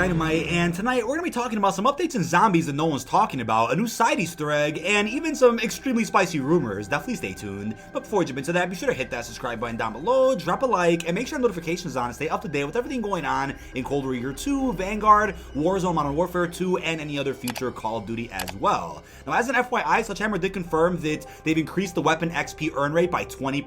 dkdynamite, and tonight we're going to be talking about some updates in zombies that no one's talking about, a new side Easter egg, and even some extremely spicy rumors. Definitely stay tuned. But before we jump into that, be sure to hit that subscribe button down below, drop a like, and make sure notifications on and stay up to date with everything going on in Cold War Year 2, Vanguard, Warzone Modern Warfare 2, and any other future Call of Duty as well. Now, as an FYI, Sledgehammer did confirm that they've increased the weapon XP earn rate by 20%.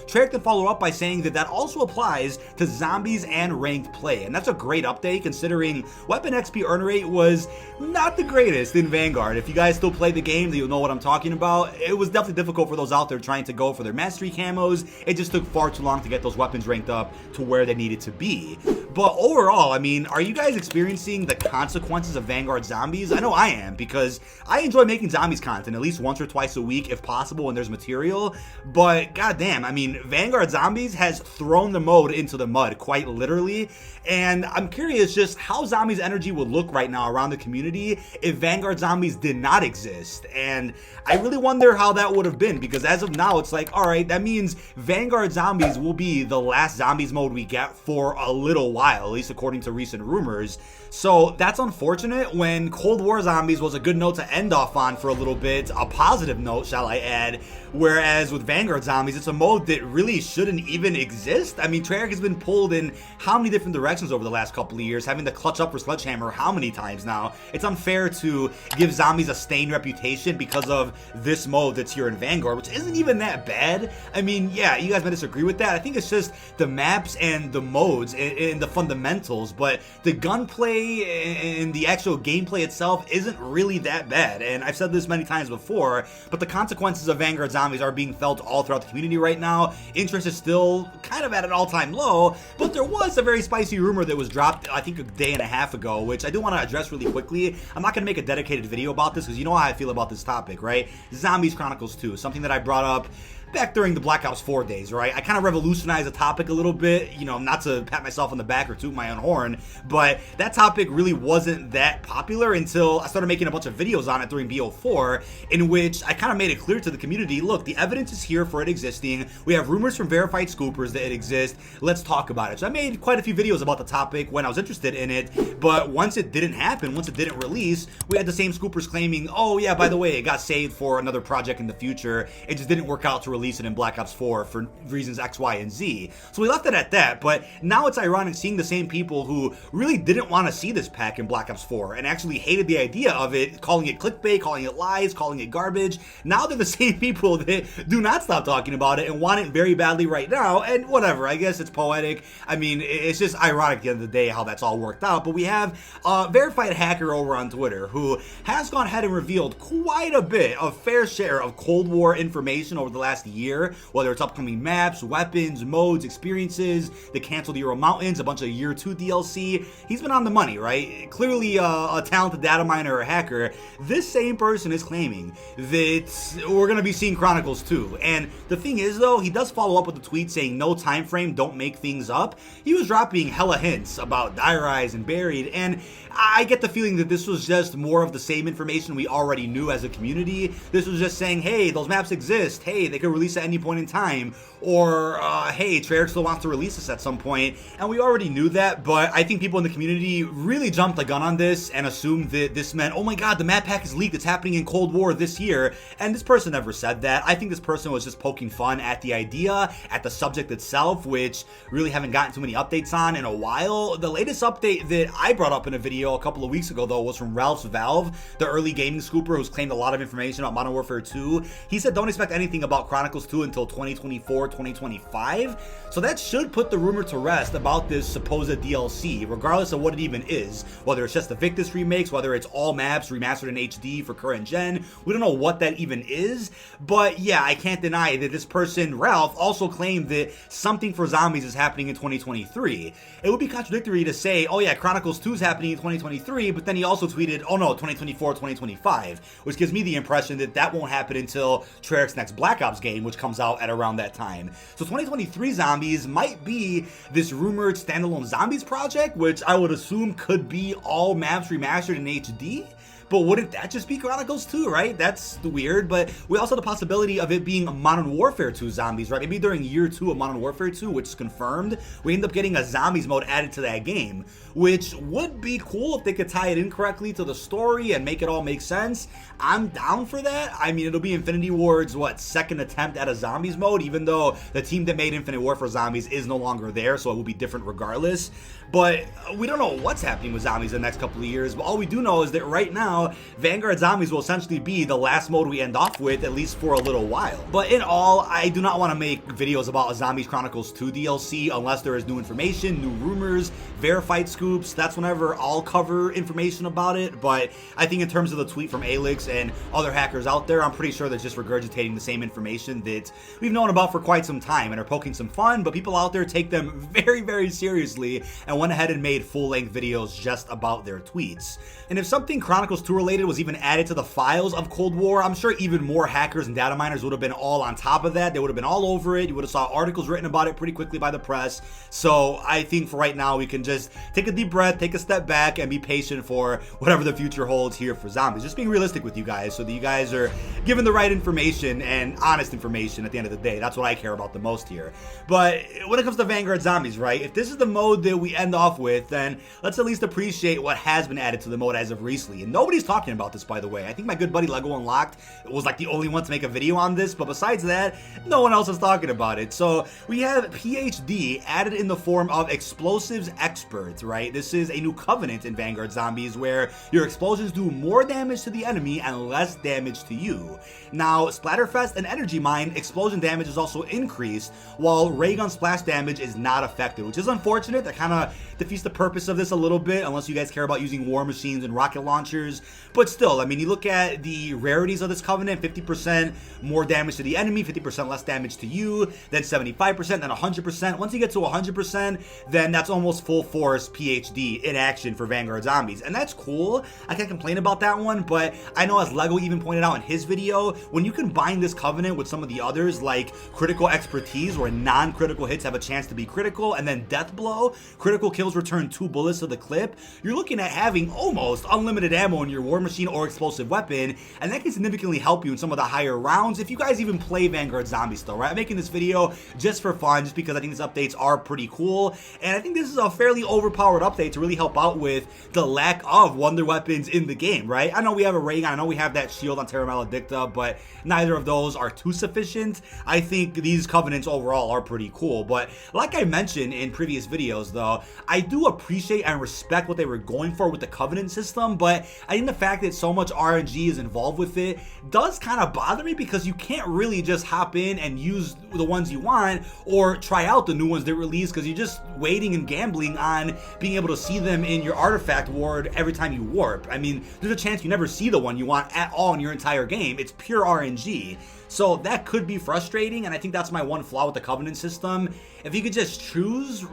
Treyarch did follow up by saying that that also applies to zombies and ranked play, and that's a great update considering weapon XP earn rate was not the greatest in Vanguard. If you guys still play the game, then you'll know what I'm talking about. It was definitely difficult for those out there trying to go for their mastery camos. It just took far too long to get those weapons ranked up to where they needed to be. But overall, I mean, are you guys experiencing the consequences of Vanguard zombies? I know I am, because I enjoy making zombies content at least once or twice a week if possible when there's material. But goddamn, I mean, Vanguard zombies has thrown the mode into the mud, quite literally. And I'm curious just how zombies energy would look right now around the community if Vanguard zombies did not exist. And I really wonder how that would have been, because as of now, it's like, all right, that means Vanguard zombies will be the last zombies mode we get for a little while, at least according to recent rumors. So that's unfortunate when Cold War zombies was a good note to end off on for a little bit, a positive note, shall I add, whereas with Vanguard zombies, it's a mode that really shouldn't even exist. I mean, Treyarch has been pulled in how many different directions over the last couple of years, having to clutch up for Sledgehammer how many times now. It's unfair to give zombies a stained reputation because of this mode that's here in Vanguard, which isn't even that bad. I mean, yeah, you guys might disagree with that. I think it's just the maps and the modes and the fundamentals, but the gunplay and the actual gameplay itself isn't really that bad. And I've said this many times before, but the consequences of Vanguard zombies are being felt all throughout the community right now. Interest is still kind of at an all-time low, but there was a very spicy rumor that was dropped, I think, a day and a half ago, which I do want to address really quickly. I'm not going to make a dedicated video about this because you know how I feel about this topic, right? Zombies Chronicles 2, something that I brought up back during the Black Ops 4 days, right? I kind of revolutionized the topic a little bit, you know, not to pat myself on the back or toot my own horn, but that topic really wasn't that popular until I started making a bunch of videos on it during BO4, in which I kind of made it clear to the community, look, the evidence is here for it existing. We have rumors from verified scoopers that it exists. Let's talk about it. So I made quite a few videos about the topic when I was interested in it, but once it didn't happen, once it didn't release, we had the same scoopers claiming, oh yeah, by the way, it got saved for another project in the future. It just didn't work out to release it in Black Ops 4 for reasons X, Y, and Z. So we left it at that, but now it's ironic seeing the same people who really didn't want to see this pack in Black Ops 4 and actually hated the idea of it, calling it clickbait, calling it lies, calling it garbage. Now they're the same people that do not stop talking about it and want it very badly right now, and whatever, I guess it's poetic. I mean, it's just ironic at the end of the day how that's all worked out, but we have a verified hacker over on Twitter who has gone ahead and revealed quite a bit, a fair share of Cold War information over the last year, whether it's upcoming maps, weapons, modes, experiences, the canceled Euro Mountains, a bunch of Year 2 DLC. He's been on the money, right? Clearly a talented data miner or a hacker. This same person is claiming that we're going to be seeing Chronicles 2. And the thing is, though, he does follow up with a tweet saying no time frame, don't make things up. He was dropping hella hints about Die Rise and Buried, and I get the feeling that this was just more of the same information we already knew as a community. This was just saying, hey, those maps exist. Hey, they could release at any point in time. Or, hey, Treyarch still wants to release this at some point. And we already knew that, but I think people in the community really jumped the gun on this and assumed that this meant, oh my god, the map pack is leaked. It's happening in Cold War this year. And this person never said that. I think this person was just poking fun at the idea, at the subject itself, which really haven't gotten too many updates on in a while. The latest update that I brought up in a video a couple of weeks ago, though, was from Ralph's Valve, the early gaming scooper who's claimed a lot of information about Modern Warfare 2. He said don't expect anything about Chronicles 2 until 2024, 2025. So that should put the rumor to rest about this supposed DLC, regardless of what it even is. Whether it's just the Victis remakes, whether it's all maps remastered in HD for current gen. We don't know what that even is. But yeah, I can't deny that this person, Ralph, also claimed that something for zombies is happening in 2023. It would be contradictory to say, oh yeah, Chronicles 2 is happening in 2023, but then he also tweeted, oh no, 2024, 2025, which gives me the impression that that won't happen until Treyarch's next Black Ops game, which comes out at around that time. So 2023 zombies might be this rumored standalone zombies project, which I would assume could be all maps remastered in HD. but wouldn't that just be Chronicles 2, right? That's weird, but we also have the possibility of it being Modern Warfare 2 zombies, right? Maybe during year 2 of Modern Warfare 2, which is confirmed, we end up getting a zombies mode added to that game, which would be cool if they could tie it in correctly to the story and make it all make sense. I'm down for that. I mean, it'll be Infinity Ward's, second attempt at a zombies mode, even though the team that made Infinite Warfare Zombies is no longer there, so it will be different regardless. But we don't know what's happening with zombies in the next couple of years, but all we do know is that right now, Vanguard Zombies will essentially be the last mode we end off with, at least for a little while. But in all, I do not want to make videos about a Zombies Chronicles 2 DLC unless there is new information, new rumors, verified scoops. That's whenever I'll cover information about it, but I think in terms of the tweet from Alix and other hackers out there, I'm pretty sure they're just regurgitating the same information that we've known about for quite some time and are poking some fun, but people out there take them very, very seriously and went ahead and made full-length videos just about their tweets. And if something Chronicles 2 related was even added to the files of Cold War, I'm sure even more hackers and data miners would have been all on top of that. They would have been all over it. You would have saw articles written about it pretty quickly by the press. So I think for right now, we can just take a deep breath, take a step back, and be patient for whatever the future holds here for zombies. Just being realistic with you guys so that you guys are given the right information and honest information at the end of the day. That's what I care about the most here. But when it comes to Vanguard Zombies, right, if this is the mode that we end off with, then let's at least appreciate what has been added to the mode as of recently. And nobody's talking about this, by the way. I think my good buddy Lego Unlocked was the only one to make a video on this, but besides that, no one else is talking about it. So we have PhD added in the form of Explosives Expert, right? This is a new covenant in Vanguard Zombies where your explosions do more damage to the enemy and less damage to you. Now, Splatterfest and Energy Mine, explosion damage is also increased, while Ray Gun splash damage is not affected, which is unfortunate. That kind of defeats the purpose of this a little bit, unless you guys care about using war machines and rocket launchers. But still, I mean, you look at the rarities of this covenant, 50% more damage to the enemy, 50% less damage to you, then 75%, then 100%. Once you get to 100%, then that's almost full force PhD in action for Vanguard Zombies. And that's cool. I can't complain about that one, but I know, as Lego even pointed out in his video, when you combine this covenant with some of the others, like Critical Expertise, where non-critical hits have a chance to be critical, and then Death Blow, critical kills return 2 bullets to the clip, you're looking at having almost unlimited ammo in your war machine or explosive weapon, and that can significantly help you in some of the higher rounds if you guys even play Vanguard Zombies still, right? I'm making this video just for fun, just because I think these updates are pretty cool, and I think this is a fairly overpowered update to really help out with the lack of wonder weapons in the game, right? I know we have a ray gun, I know we have that shield on Terra Maledicta, but neither of those are too sufficient. I think these covenants overall are pretty cool, but like I mentioned in previous videos though, I do appreciate and respect what they were going for with the covenant system, but I think the fact that so much RNG is involved with it does kind of bother me, because you can't really just hop in and use the ones you want or try out the new ones they release, because you're just waiting and gambling on being able to see them in your artifact ward every time you warp. I mean, there's a chance you never see the one you want at all in your entire game. It's pure RNG. So that could be frustrating, and I think that's my one flaw with the Covenant system. If you could just choose,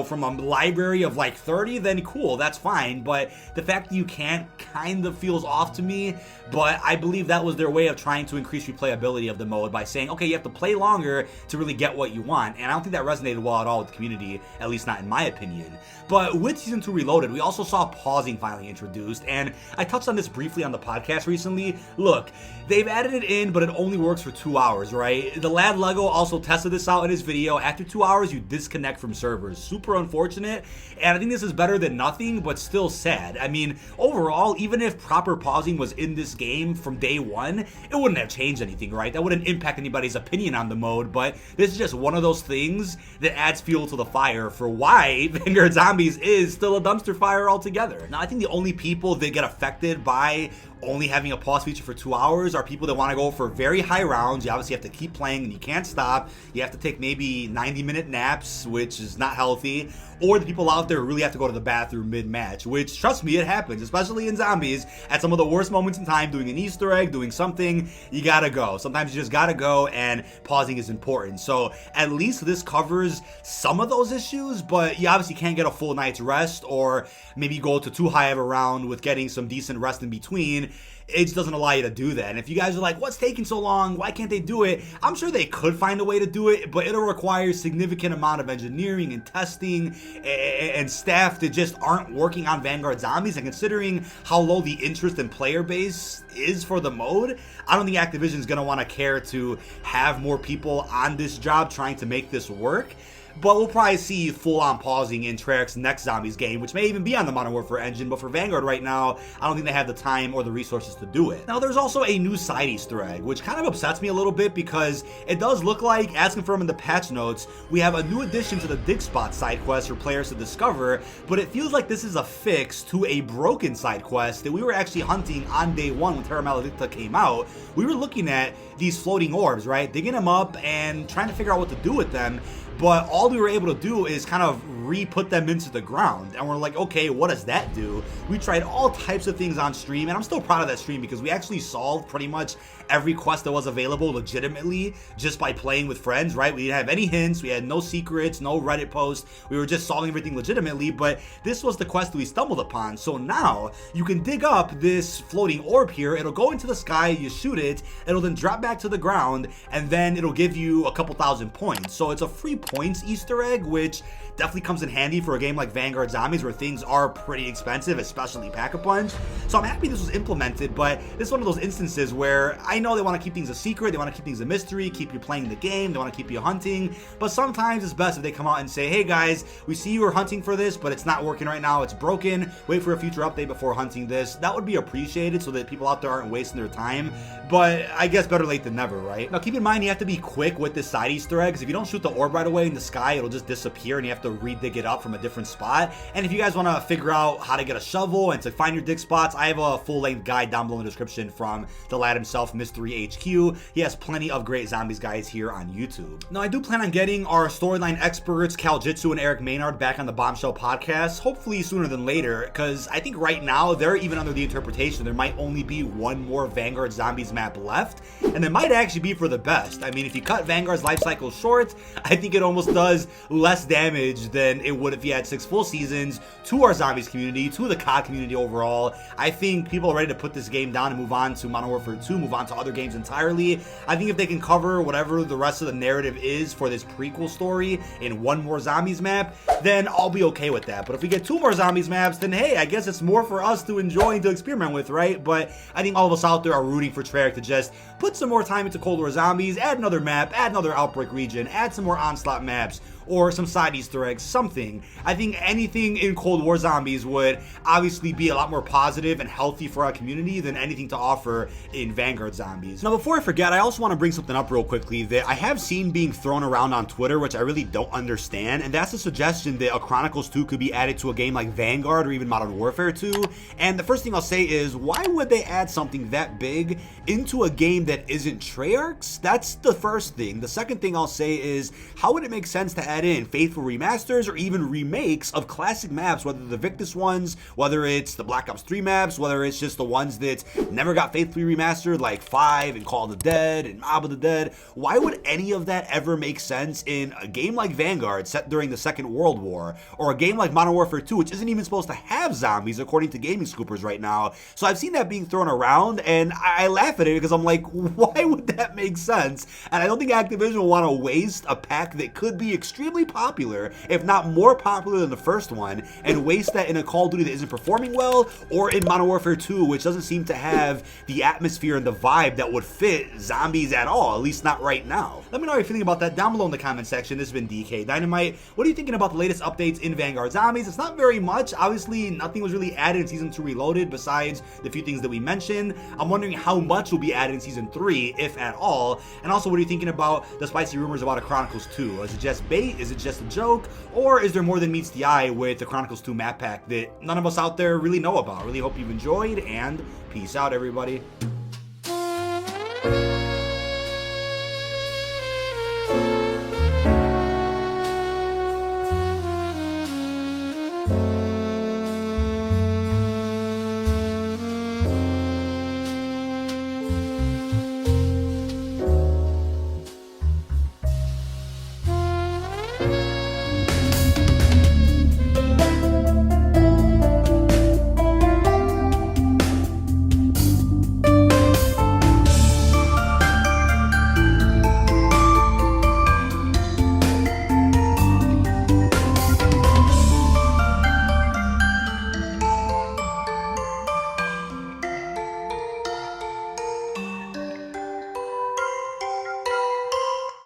from a library of 30, then cool, that's fine. But the fact that you can't kind of feels off to me. But I believe that was their way of trying to increase replayability of the mode by saying, okay, you have to play longer to really get what you want. And I don't think that resonated well at all with the community, at least not in my opinion. But with Season 2 Reloaded, we also saw pausing finally introduced, and I touched on this briefly on the podcast recently. Look, they've added it in, but it only works for 2 hours, right? The lad Lego also tested this out in his video. After 2 hours, you disconnect from servers. Super unfortunate, and I think this is better than nothing, but still sad. I mean, overall, even if proper pausing was in this game from day one, it wouldn't have changed anything, right? That wouldn't impact anybody's opinion on the mode, but this is just one of those things that adds fuel to the fire for why Vanguard Zombies is still a dumpster fire altogether. Now, I think the only people that get affected by only having a pause feature for 2 hours are people that want to go for very high rounds. You obviously have to keep playing and you can't stop. You have to take maybe 90-minute naps, which is not healthy. Or the people out there who really have to go to the bathroom mid-match, which, trust me, it happens, especially in Zombies. At some of the worst moments in time, doing an Easter egg, doing something, you gotta go. Sometimes you just gotta go, and pausing is important. So at least this covers some of those issues, but you obviously can't get a full night's rest, or maybe go to too high of a round with getting some decent rest in between. It just doesn't allow you to do that. And if you guys are like, what's taking so long? Why can't they do it? I'm sure they could find a way to do it, but it'll require significant amount of engineering and testing and staff that just aren't working on Vanguard Zombies, and considering how low the interest in player base is for the mode, I don't think Activision's going to want to care to have more people on this job trying to make this work. But we'll probably see full-on pausing in Treyarch's next Zombies game, which may even be on the Modern Warfare engine, but for Vanguard right now, I don't think they have the time or the resources to do it. Now, there's also a new side Easter egg, which kind of upsets me a little bit because it does look like, as confirmed in the patch notes, we have a new addition to the Dig Spot side quest for players to discover, but it feels like this is a fix to a broken side quest that we were actually hunting on day one when Terra Maledicta came out. We were looking at these floating orbs, right? Digging them up and trying to figure out what to do with them. But all we were able to do is kind of re-put them into the ground. And we're like, okay, what does that do? We tried all types of things on stream, and I'm still proud of that stream because we actually solved pretty much every quest that was available legitimately just by playing with friends, right? We didn't have any hints, we had no secrets, no Reddit posts, we were just solving everything legitimately, but this was the quest that we stumbled upon. So now you can dig up this floating orb here, it'll go into the sky, you shoot it, it'll then drop back to the ground, and then it'll give you a couple thousand points. So it's a free points Easter egg, which definitely comes in handy for a game like Vanguard Zombies where things are pretty expensive, especially Pack-a-Punch. So I'm happy this was implemented, but this is one of those instances where I know they want to keep things a secret, they want to keep things a mystery, keep you playing the game, they want to keep you hunting, but sometimes it's best if they come out and say, hey guys, we see you were hunting for this, but it's not working right now, it's broken, wait for a future update before hunting this. That would be appreciated so that people out there aren't wasting their time, but I guess better late than never, right? Now keep in mind you have to be quick with this side Easter egg, because if you don't shoot the orb right away in the sky, it'll just disappear and you have to re-dig it up from a different spot. And if you guys want to figure out how to get a shovel and to find your dig spots, I have a full-length guide down below in the description from the lad himself, Mystery HQ. He has plenty of great Zombies guides here on YouTube. Now I do plan on getting our storyline experts Cal Jitsu and Eric Maynard back on the Bombshell podcast, hopefully sooner than later, because I think right now they're even under the interpretation there might only be one more Vanguard Zombies map left, and it might actually be for the best. I mean, if you cut Vanguard's life cycle short, I think it almost does less damage than it would if you had 6 full seasons to our Zombies community, to the COD community overall. I think people are ready to put this game down and move on to Modern Warfare 2, move on to other games entirely. I think if they can cover whatever the rest of the narrative is for this prequel story in one more Zombies map, then I'll be okay with that. But if we get 2 more Zombies maps, then hey, I guess it's more for us to enjoy and to experiment with, right? But I think all of us out there are rooting for Treyarch to just put some more time into Cold War Zombies, add another map, add another Outbreak region, add some more Onslaught maps, or some side Easter eggs, something. I think anything in Cold War Zombies would obviously be a lot more positive and healthy for our community than anything to offer in Vanguard Zombies. Now before I forget, I also want to bring something up real quickly that I have seen being thrown around on Twitter, which I really don't understand, and that's the suggestion that a Chronicles 2 could be added to a game like Vanguard or even Modern Warfare 2. And the first thing I'll say is, why would they add something that big into a game that isn't Treyarch's? That's the first thing. The second thing I'll say is, how would it make sense to add in faithful remasters or even remakes of classic maps, whether the Victis ones, whether it's the Black Ops 3 maps, whether it's just the ones that never got faithfully remastered like 5 and Call of the Dead and Mob of the Dead? Why would any of that ever make sense in a game like Vanguard set during the Second World War, or a game like Modern Warfare 2, which isn't even supposed to have zombies according to gaming scoopers right now? So I've seen that being thrown around and I laugh at it because I'm like, why would that make sense? And I don't think Activision will want to waste a pack that could be extremely popular, if not more popular than the first one, and waste that in a Call of Duty that isn't performing well, or in Modern Warfare 2, which doesn't seem to have the atmosphere and the vibe that would fit zombies at all, at least not right now. Let me know how you're feeling about that down below in the comment section. This has been dkdynamite. What are you thinking about the latest updates in Vanguard Zombies? It's not very much. Obviously, nothing was really added in Season 2 Reloaded besides the few things that we mentioned. I'm wondering how much will be added in Season 3, if at all. And also, what are you thinking about the spicy rumors about a Chronicles 2? Is it just bait? Is it just a joke? Or is there more than meets the eye with the Chronicles 2 map pack that none of us out there really know about? Really hope you've enjoyed, and peace out, everybody.